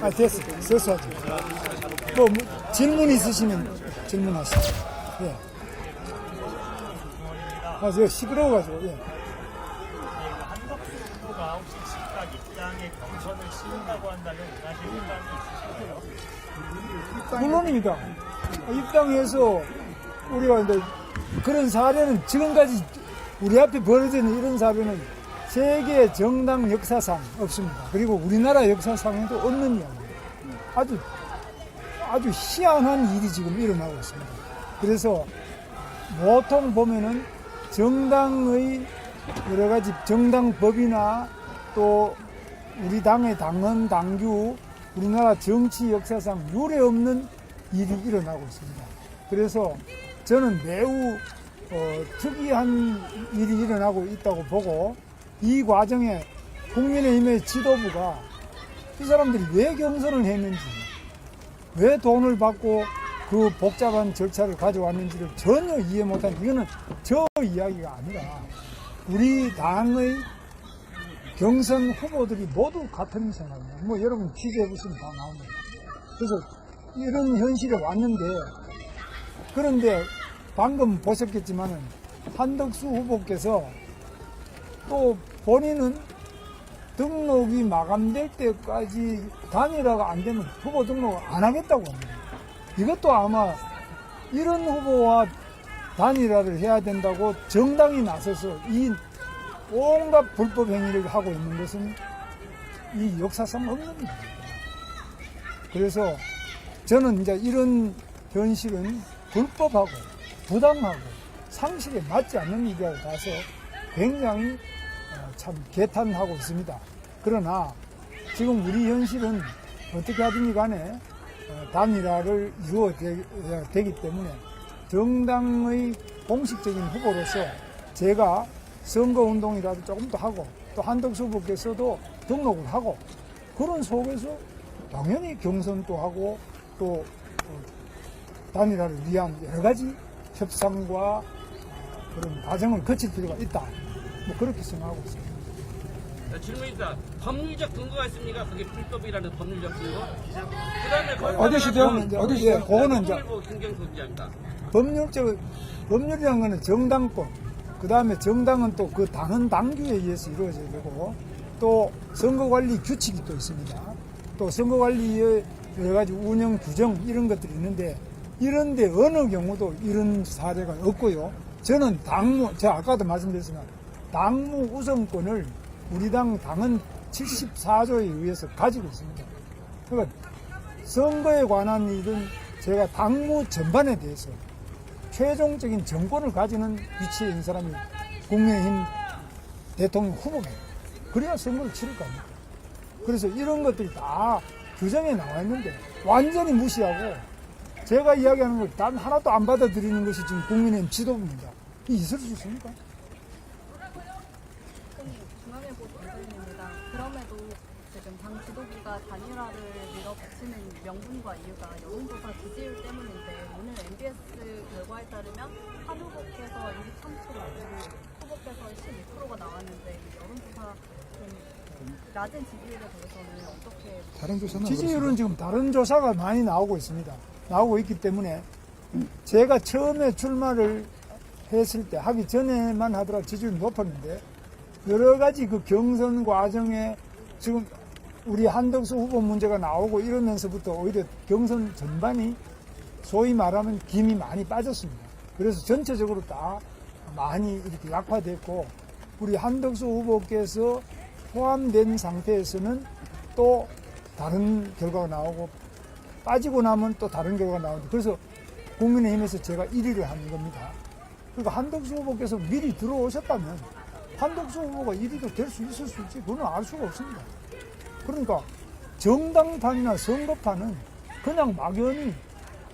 됐어. 서서하죠. 질문 있으시면 질문하시죠. 예. 저 시끄러워가지고, 예. 한덕수 후보가 혹시 즉각 입당에 경선을 치른다고 한다면 응하실 생각이 있으실까요? 물론입니다. 입당해서 우리가 이제 그런 사례는 지금까지 우리 앞에 벌어지는 이런 사례는 세계 정당 역사상 없습니다. 그리고 우리나라 역사상에도 없는 이야기입니다. 아주 희한한 일이 지금 일어나고 있습니다. 그래서 보통 보면은 정당의 여러 가지 정당법이나 또 우리 당의 당헌, 당규, 우리나라 정치 역사상 유례 없는 일이 일어나고 있습니다. 그래서 저는 매우 특이한 일이 일어나고 있다고 보고 이 과정에 국민의힘의 지도부가 이 사람들이 왜 경선을 했는지 왜 돈을 받고 그 복잡한 절차를 가져왔는지를 전혀 이해 못한, 이거는 저 이야기가 아니라 우리 당의 경선 후보들이 모두 같은 생각입니다. 여러분 취재해보시면 다 나옵니다. 그래서 이런 현실에 왔는데, 그런데 방금 보셨겠지만은 한덕수 후보께서 또 본인은 등록이 마감될 때까지 단일화가 안 되면 후보 등록을 안 하겠다고 합니다. 이것도 아마 이런 후보와 단일화를 해야 된다고 정당이 나서서 이 온갖 불법 행위를 하고 있는 것은 이 역사상 없는 일입니다. 그래서 저는 이제 이런 현실은 불법하고 부당하고 상식에 맞지 않는 일이라고 봐서 굉장히 참 개탄하고 있습니다. 그러나 지금 우리 현실은 어떻게 하든지 간에 단일화를 이루어야 되기 때문에 정당의 공식적인 후보로서 제가 선거운동이라도 조금 더 하고 또 한덕수 후보께서도 등록을 하고 그런 속에서 당연히 경선도 하고 또 단일화를 위한 여러 가지 협상과 그런 과정을 거칠 필요가 있다. 그렇게 생각하고 있습니다. 질문입니다. 법률적 근거가 있습니까? 그게 불법이라는 법률적 근거? 그다음에 어디시죠? 그거는 이제 김경수입니다. 법률이라는 거는 정당법, 그 다음에 정당은 또 그 당헌 당규에 의해서 이루어져야 되고 또 선거관리 규칙이 또 있습니다. 또 선거관리의 여러 가지 운영 규정 이런 것들이 있는데 이런데 어느 경우도 이런 사례가 없고요. 저는 제가 아까도 말씀드렸지만 당무 우선권을 우리 당은 74조에 의해서 가지고 있습니다. 그러니까 선거에 관한 일은 제가 당무 전반에 대해서 최종적인 정권을 가지는 위치에 있는 사람이 국민의힘 대통령 후보예요. 그래야 선거를 치를 거 아닙니까? 그래서 이런 것들이 다 규정에 나와 있는데 완전히 무시하고 제가 이야기하는 걸 단 하나도 안 받아들이는 것이 지금 국민의힘 지도부입니다. 이 있을 수 있습니까? 중앙일보입니다. 그럼에도 지금 당 지도부가 단일화를 밀어붙이는 명분과 이유가 여론조사 지지율 때문인데 오늘 MBS 결과에 따르면 한 후보께서 23%, 후보께서 12%가 나왔는데 여론조사 낮은 지지율에 대해서는 어떻게? 다른 조사는 지지율은 지금 다른 조사가 많이 나오고 있습니다. 나오고 있기 때문에 제가 처음에 출마를 했을 때 하기 전에만 하더라도 지지율이 높았는데 여러 가지 그 경선 과정에 지금 우리 한덕수 후보 문제가 나오고 이러면서부터 오히려 경선 전반이 소위 말하면 김이 많이 빠졌습니다. 그래서 전체적으로 다 많이 이렇게 약화됐고 우리 한덕수 후보께서 포함된 상태에서는 또 다른 결과가 나오고 빠지고 나면 또 다른 결과가 나오는데 그래서 국민의힘에서 제가 1위를 한 겁니다. 그러니까 한덕수 후보께서 미리 들어오셨다면 한덕수 후보가 1위도 될 수 있을 수 있지 그건 알 수가 없습니다. 그러니까 정당판이나 선거판은 그냥 막연히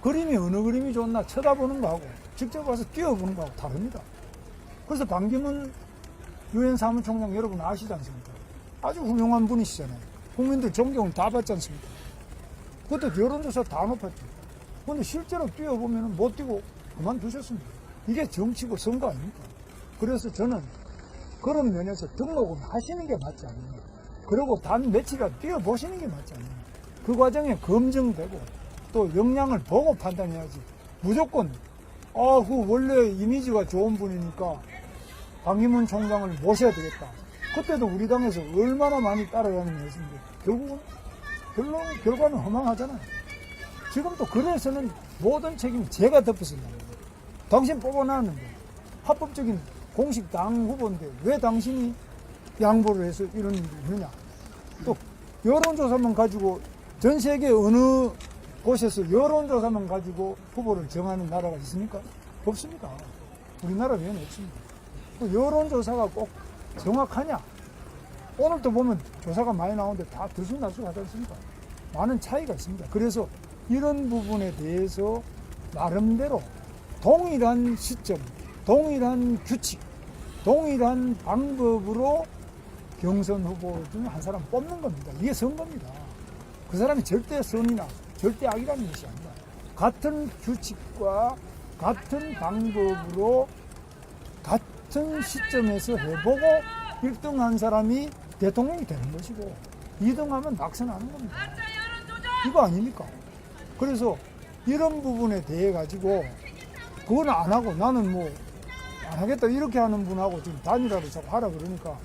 그림이 어느 그림이 좋나 쳐다보는 거하고 직접 와서 뛰어보는 거하고 다릅니다. 그래서 반기문 유엔 사무총장 여러분 아시지 않습니까? 아주 훌륭한 분이시잖아요. 국민들 존경을 다 받지 않습니까? 그것도 여론조사 다 높았죠. 근데 실제로 뛰어보면 못 뛰고 그만두셨습니다. 이게 정치고 선거 아닙니까? 그래서 저는 그런 면에서 등록은 하시는 게 맞지 않느냐. 그리고 단 며칠이라도 뛰어보시는 게 맞지 않느냐. 그 과정에 검증되고 또 역량을 보고 판단해야지. 무조건 그 원래 이미지가 좋은 분이니까 방기문 총장을 모셔야 되겠다. 그때도 우리 당에서 얼마나 많이 따라다니는 했는데 결국은 결과는 허망하잖아요. 지금도 그래서는 모든 책임을 제가 덮었습니다. 당신 뽑아놨는데 합법적인 공식 당 후보인데 왜 당신이 양보를 해서 이런 일을 했느냐. 또 여론조사만 가지고 전 세계 어느 곳에서 여론조사만 가지고 후보를 정하는 나라가 있습니까? 없습니다. 우리나라 외에는 없습니다. 또 여론조사가 꼭 정확하냐? 오늘도 보면 조사가 많이 나오는데 다 들쑥날쑥하지 않습니까? 많은 차이가 있습니다. 그래서 이런 부분에 대해서 나름대로 동일한 시점, 동일한 규칙, 동일한 방법으로 경선 후보 중에 한 사람 뽑는 겁니다. 이게 선거입니다. 그 사람이 절대 선이나 절대 악이라는 것이 아니라 같은 규칙과 같은 방법으로 같은 시점에서 해보고 1등한 사람이 대통령이 되는 것이고 2등하면 낙선하는 겁니다. 이거 아닙니까? 그래서 이런 부분에 대해 가지고 그건 안 하고 나는 뭐 안 하겠다 이렇게 하는 분하고 지금 단일화를 자꾸 하라 그러니까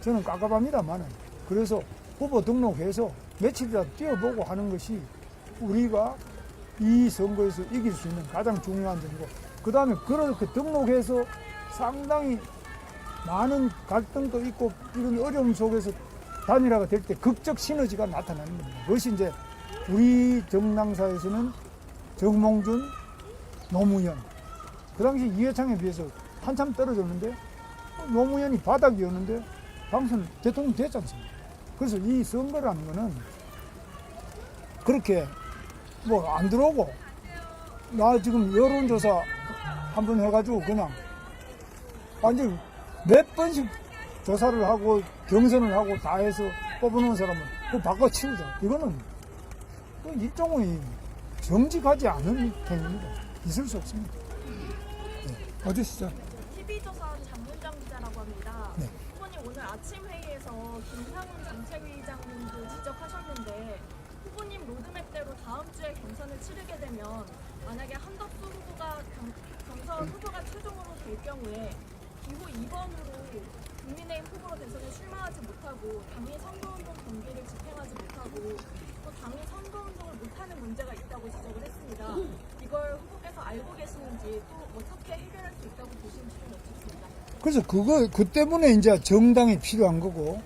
저는 깝깝합니다만은 그래서 후보 등록해서 며칠이라도 뛰어보고 하는 것이 우리가 이 선거에서 이길 수 있는 가장 중요한 점이고 그 다음에 그렇게 등록해서 상당히 많은 갈등도 있고 이런 어려움 속에서 단일화가 될 때 극적 시너지가 나타나는 겁니다. 그것이 이제 우리 정당사에서는 정몽준, 노무현 그 당시 이회창에 비해서 한참 떨어졌는데 노무현이 바닥이었는데 당선 대통령 됐지 않습니까? 그래서 이 선거라는 거는 그렇게 뭐 안 들어오고 나 지금 여론조사 한번 해가지고 그냥 완전 몇 번씩 조사를 하고 경선을 하고 다 해서 뽑아놓은 사람은 그거 바꿔치우자. 이거는 일종의 정직하지 않은 행위입니다. 있을 수 없습니다. 네. 어디시죠? TV조선 장문장 기자라고 합니다. 네. 후보님 오늘 아침 회의에서 김상훈 정책위의장님도 지적하셨는데 후보님 로드맵대로 다음 주에 경선을 치르게 되면 만약에 한덕수 후보가 경선 후보가 최종으로 될 경우에 기호 2번으로 국민의힘 후보로 대선에 출마하지 못하고 당이 선거운동 경기를 집행하지 못하고 또 당이 선거운동을 못하는 문제가 있다고 지적을 했습니다. 이걸 후보께서 알고 계시는지 또 어떻게 해결할 수 있다고 보시는지 좀 여쭙습니다. 그래서 그 때문에 이제 정당이 필요한 거고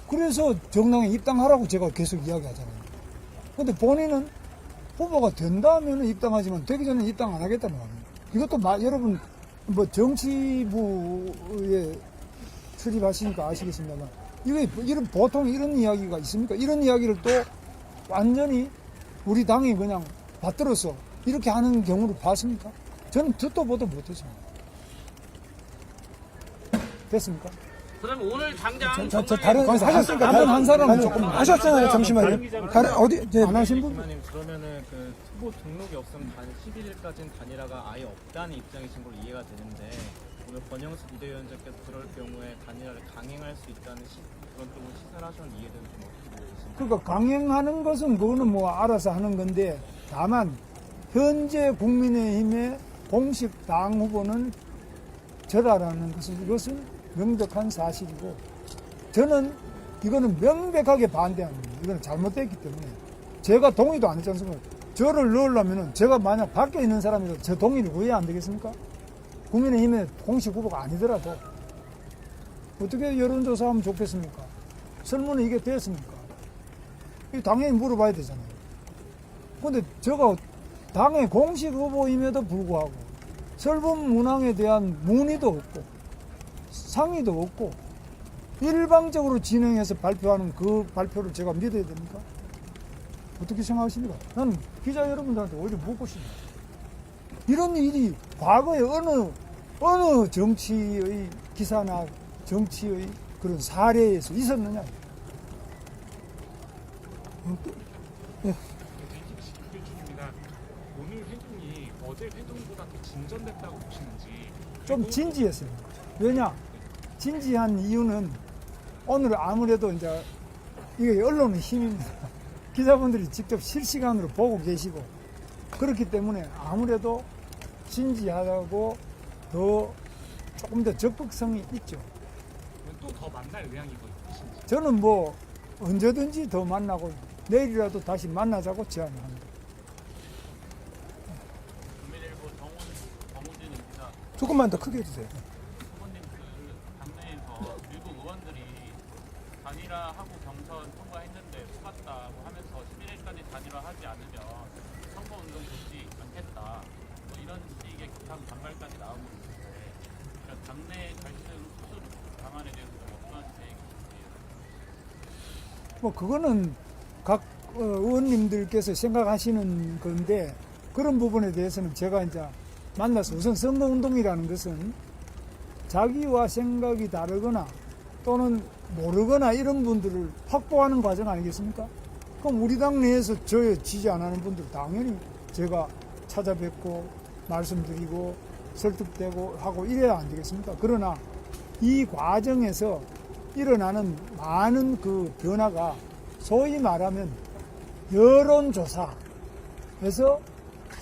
그래서 정당에 입당하라고 제가 계속 이야기하잖아요. 근데 본인은 후보가 된다면 입당하지만 되기 전에 입당 안 하겠다는 겁니다. 이것도 여러분 뭐 정치부에 출입하시니까 아시겠습니다만 이런 보통 이런 이야기가 있습니까? 이런 이야기를 또 완전히 우리 당이 그냥 받들어서 이렇게 하는 경우를 봤습니까? 저는 듣도 보도 못했습니다. 됐습니까? 그럼 오늘 당장 저 정말 다른 하셨으니까 한번 한 사람은 조금 하셨잖아요. 잠시만요. 다른 어디 이제 안 하신 분? 이마님 그러면은 그 후보 등록이 없으면 11일까지는 단일화가 아예 없다는 입장이신 걸로 이해가 되는데 오늘 권영수 비대위원장께서 그럴 경우에 단일화를 강행할 수 있다는 그런 쪽으로 시사를 하셨는데 이해는 좀 어떻게 보시나요? 그러니까 강행하는 것은 그거는 뭐 알아서 하는 건데 다만 현재 국민의힘의 공식 당 후보는 저라라는 것은 이것은 명백한 사실이고 저는 이거는 명백하게 반대합니다. 이거는 잘못됐기 때문에 제가 동의도 안 했지 않습니까? 저를 넣으려면 제가 만약 밖에 있는 사람이라도 저 동의를 구해야 안 되겠습니까? 국민의힘의 공식 후보가 아니더라도 어떻게 여론조사하면 좋겠습니까? 설문은 이게 됐습니까? 이 당연히 물어봐야 되잖아요. 근데 제가 당의 공식 후보임에도 불구하고 설문 문항에 대한 문의도 없고 상의도 없고 일방적으로 진행해서 발표하는 그 발표를 제가 믿어야 됩니까? 어떻게 생각하십니까? 나는 기자 여러분들한테 오히려 묻고 싶습니다. 이런 일이 과거에 어느 정치의 기사나 정치의 그런 사례에서 있었느냐? 중입니다. 오늘 회동이 어제 회동보다 더 진전됐다고 보시는지. 좀 진지했어요. 왜냐? 진지한 이유는 오늘 아무래도 이제 이게 언론의 힘입니다. 기자분들이 직접 실시간으로 보고 계시고 그렇기 때문에 아무래도 진지하고 더 조금 더 적극성이 있죠. 또 더 만날 의향이 있으신지. 저는 뭐 언제든지 더 만나고 내일이라도 다시 만나자고 제안을 합니다. 국민일보 정우진 기자, 조금만 더 크게 해주세요. 후보님 당내에서 일부 의원들이 단일화하고 경선 통과했는데 속았다고 하면서 11일까지 단일화하지 않으면 선거운동 좋지 않겠다. 뭐 이런 식의 격한 반발까지 나오고 있는데 그러니까 당내 갈등 수습 방안에 대해서 어떤 계획이세요? 뭐 그거는 각 의원님들께서 생각하시는 건데 그런 부분에 대해서는 제가 이제 만나서 우선 선거운동이라는 것은 자기와 생각이 다르거나 또는 모르거나 이런 분들을 확보하는 과정 아니겠습니까? 그럼 우리 당 내에서 저에 지지 안 하는 분들 당연히 제가 찾아뵙고 말씀드리고 설득되고 하고 이래야 안 되겠습니까? 그러나 이 과정에서 일어나는 많은 그 변화가 소위 말하면 여론조사에서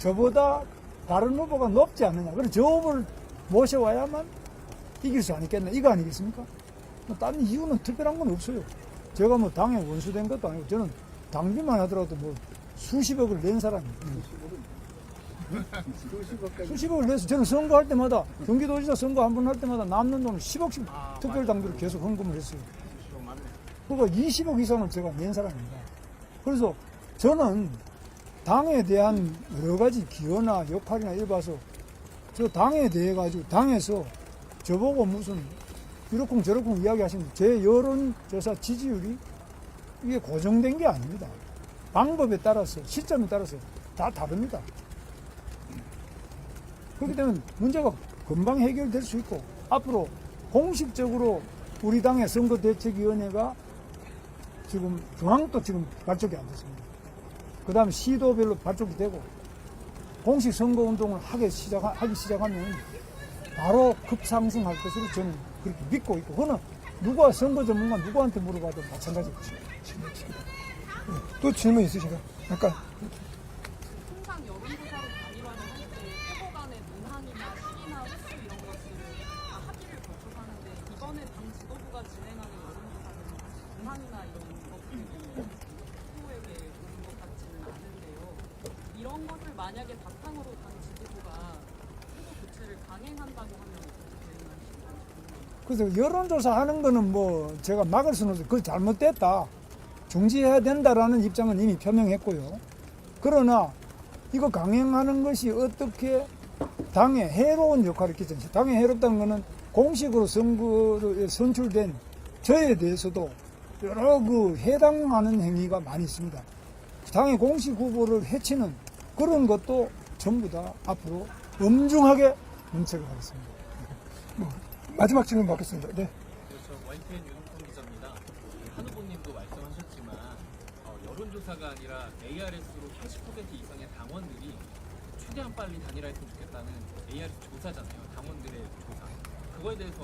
저보다 다른 후보가 높지 않느냐. 그래서 저 후보를 모셔와야만 이길 수 아니겠나. 이거 아니겠습니까? 뭐 다른 이유는 특별한 건 없어요. 제가 뭐 당에 원수된 것도 아니고 저는 당비만 하더라도 뭐 수십억을 낸 사람이에요. 수십억을 내서 저는 선거할 때마다 경기도지사 선거 한 번 할 때마다 남는 돈을 10억씩 특별당비로 계속 헌금을 했어요. 그러니까 20억 이상을 제가 낸 사람입니다. 그래서 저는 당에 대한 여러 가지 기여나 역할이나 이래 봐서 저 당에 대해 가지고 당에서 저보고 무슨 이러쿵 저러쿵 이야기하시는 제 여론조사 지지율이 이게 고정된 게 아닙니다. 방법에 따라서 시점에 따라서 다 다릅니다. 그렇기 때문에 문제가 금방 해결될 수 있고 앞으로 공식적으로 우리 당의 선거대책위원회가 지금 중앙도 지금 발족이 안 됐습니다. 그 다음에 시도별로 발족이 되고 공식 선거운동을 하기 시작하면 바로 급상승할 것으로 저는 그렇게 믿고 있고 그거는 누가 선거 전문가 누구한테 물어봐도 마찬가지겠죠. 또 질문 있으신가요? 아까 항상 여론조사로 단일화를 할 때 후보 간의 문항이나 시기나 횟수 이런 것들을 다 합의를 거쳐서 하는데 이번에 당 지도부가 진행하는 여론조사는 문항이나 이런 것들이 후보에게 오는 것 같지는 않은데요. 이런 것을 만약에 바탕으로 당 지도부가 후보 교체를 강행한다고 하면 어떻게 대응하실까요? 그래서 여론조사 하는 거는 뭐 제가 막을 수는 없어요. 그거 잘못됐다. 중지해야 된다라는 입장은 이미 표명했고요. 그러나 이거 강행하는 것이 어떻게 당에 해로운 역할을 끼치는지 당에 해롭다는 것은 공식으로 선거에 선출된 저에 대해서도 여러 그 해당하는 행위가 많이 있습니다. 당의 공식 후보를 해치는 그런 것도 전부 다 앞으로 엄중하게 문책을 하겠습니다. 마지막 질문 받겠습니다. 네. 그렇죠. YTN 윤홍통 기자입니다. 한 후보님도 말씀하셨지만 여론조사가 아니라 ARS로 80% 이상의 당원들이 최대한 빨리 단일화했으면 좋겠다는 ARS 조사잖아요. 당원들의 조사. 그거에 대해서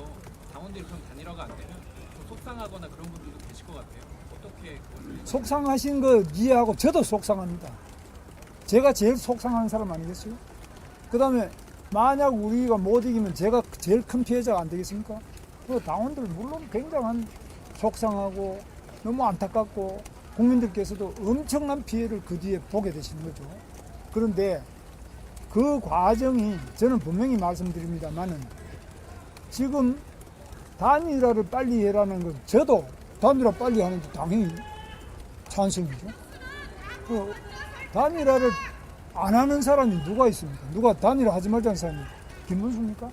당원들이 그럼 단일화가 안 되면 좀 속상하거나 그런 분들도 계실 것 같아요. 어떻게 그걸 속상하신 거 이해하고 저도 속상합니다. 제가 제일 속상한 사람 아니겠어요? 그 다음에 만약 우리가 못 이기면 제가 제일 큰 피해자가 안 되겠습니까? 그 당원들 물론 굉장한 속상하고 너무 안타깝고 국민들께서도 엄청난 피해를 그 뒤에 보게 되시는 거죠. 그런데 그 과정이 저는 분명히 말씀드립니다만은 지금 단일화를 빨리 해라는 건 저도 단일화 빨리 하는데 당연히 찬성이죠. 그 단일화를 안 하는 사람이 누가 있습니까? 누가 단일화 하지 말자는 사람이 김문수입니까?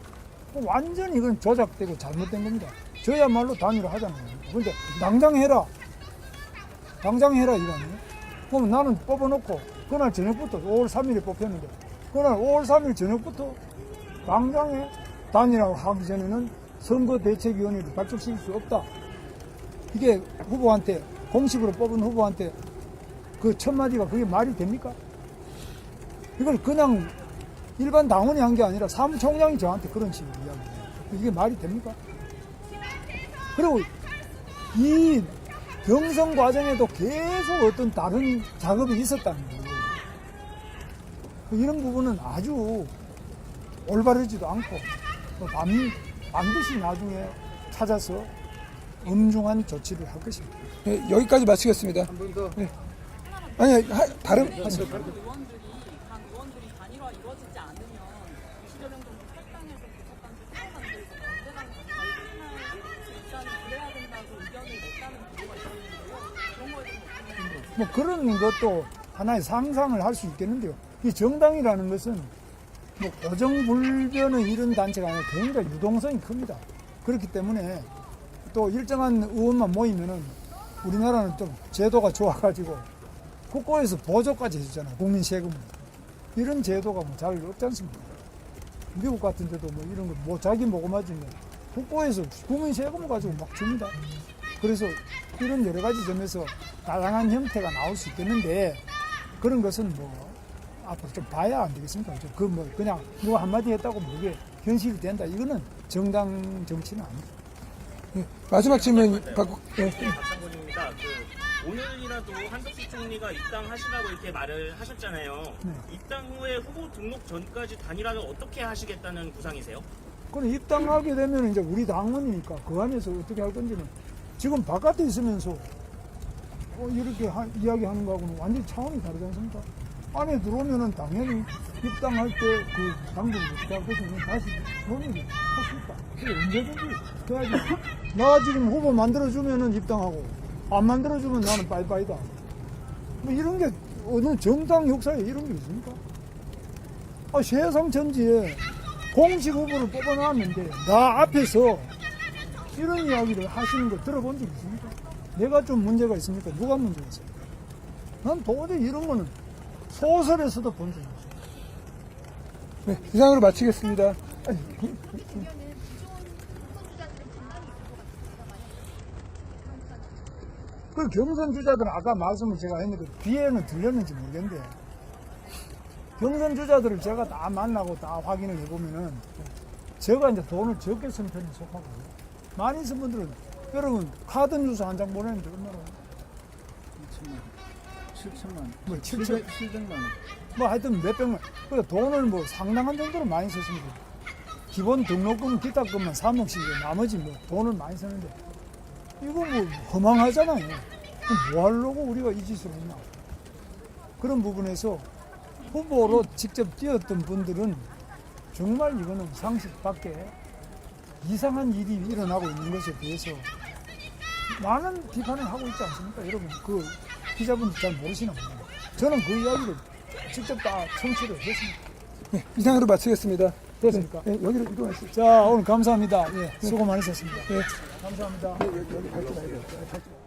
완전히 이건 조작되고 잘못된 겁니다. 저야말로 단일화 하잖아요. 그런데 당장 해라. 당장 해라 이거 아니에요? 그럼 나는 뽑아놓고 그날 저녁부터 5월 3일에 뽑혔는데 그날 5월 3일 저녁부터 당장에 단일화 하기 전에는 선거대책위원회를 발족시킬 수 없다. 이게 후보한테 공식으로 뽑은 후보한테 그 첫 마디가 그게 말이 됩니까? 이걸 그냥 일반 당원이 한 게 아니라 사무총장이 저한테 그런 식으로 이야기해요. 이게 말이 됩니까? 그리고 이 경선 과정에도 계속 어떤 다른 작업이 있었다는 거예요. 이런 부분은 아주 올바르지도 않고 또 반드시 나중에 찾아서 엄중한 조치를 할 것입니다. 네, 여기까지 마치겠습니다. 한 번 더. 네. 아니, 다른 하시죠. 당 의원들이 단일화 이루어지지 않으면 20여 명 정도 탈당해서 교섭단체 새로 만들어서 언제든지 일단은 그래야 된다고 의견을 냈다는 보도가 있었는데요. 그런 거에 대해서 뭐 그런 것도 하나의 상상을 할 수 있겠는데요. 이 정당이라는 것은 뭐 고정불변의 이런 단체가 아니라 굉장히 유동성이 큽니다. 그렇기 때문에 또 일정한 의원만 모이면은 우리나라는 좀 제도가 좋아가지고 국고에서 보조까지 해주잖아요. 국민 세금으로. 이런 제도가 뭐 잘 없지 않습니까? 미국 같은 데도 뭐 이런 거 뭐 자기 모금하지 뭐 국고에서 국민 세금을 가지고 막 줍니다. 그래서 이런 여러 가지 점에서 다양한 형태가 나올 수 있겠는데 그런 것은 뭐 앞으로 좀 봐야 안 되겠습니까? 그 뭐 그냥 누가 한마디 했다고 뭐 이게 현실이 된다. 이거는 정당 정치는 아닙니다. 네, 마지막 질문 받고. 네. 박상권입니다. 오늘이라도 한덕수 총리가 입당하시라고 이렇게 말을 하셨잖아요. 네. 입당 후에 후보 등록 전까지 단일화를 어떻게 하시겠다는 구상이세요? 그럼 입당하게 되면 이제 우리 당원이니까 그 안에서 어떻게 할 건지는 지금 바깥에 있으면서 이렇게 이야기하는 거하고는 완전히 차원이 다르지 않습니까? 안에 들어오면은 당연히 입당할 때 그 당국을 어떻게 할 것이면 다시 논의를 할 수 있다. 그게 언제든지 해야지. 나 지금 후보 만들어주면은 입당하고 안 만들어주면 나는 빠이빠이다. 뭐 이런 게 어느 정당 역사에 이런 게 있습니까? 세상 전지에 공식 후보를 뽑아놨는데 나 앞에서 이런 이야기를 하시는 거 들어본 적 있습니까? 내가 좀 문제가 있습니까? 누가 문제가 있어요? 난 도저히 이런 거는 소설에서도 본 적이 없어요. 네, 이상으로 마치겠습니다. 그 경선 주자들은 아까 말씀을 제가 했는데 귀에는 들렸는지 모르겠는데 경선 주자들을 제가 다 만나고 다 확인을 해보면은 제가 이제 돈을 적게 쓴 편에 속하고 많이 쓴 분들은 여러분 카드 뉴스 한 장 보내는데 얼마나 7천만 원. 뭐 7천 700만 원. 뭐 하여튼 몇백만 그 돈을 뭐 상당한 정도로 많이 썼습니다. 기본 등록금 기타금만 3억씩 나머지 뭐 돈을 많이 쓰는데 이거 뭐 허망하잖아요. 뭐 하려고 우리가 이 짓을 했나. 그런 부분에서 후보로 직접 뛰었던 분들은 정말 이거는 상식 밖에 이상한 일이 일어나고 있는 것에 대해서 많은 비판을 하고 있지 않습니까? 여러분 그 기자분들 잘 모르시나 봅니다. 저는 그 이야기를 직접 다 청취를 했습니다. 네, 이상으로 마치겠습니다. 됐습니까? 네, 여기로 이동하시죠. 자 오늘 감사합니다. 예, 수고 많으셨습니다. 네. 감사합니다. 여기 밟지 말고.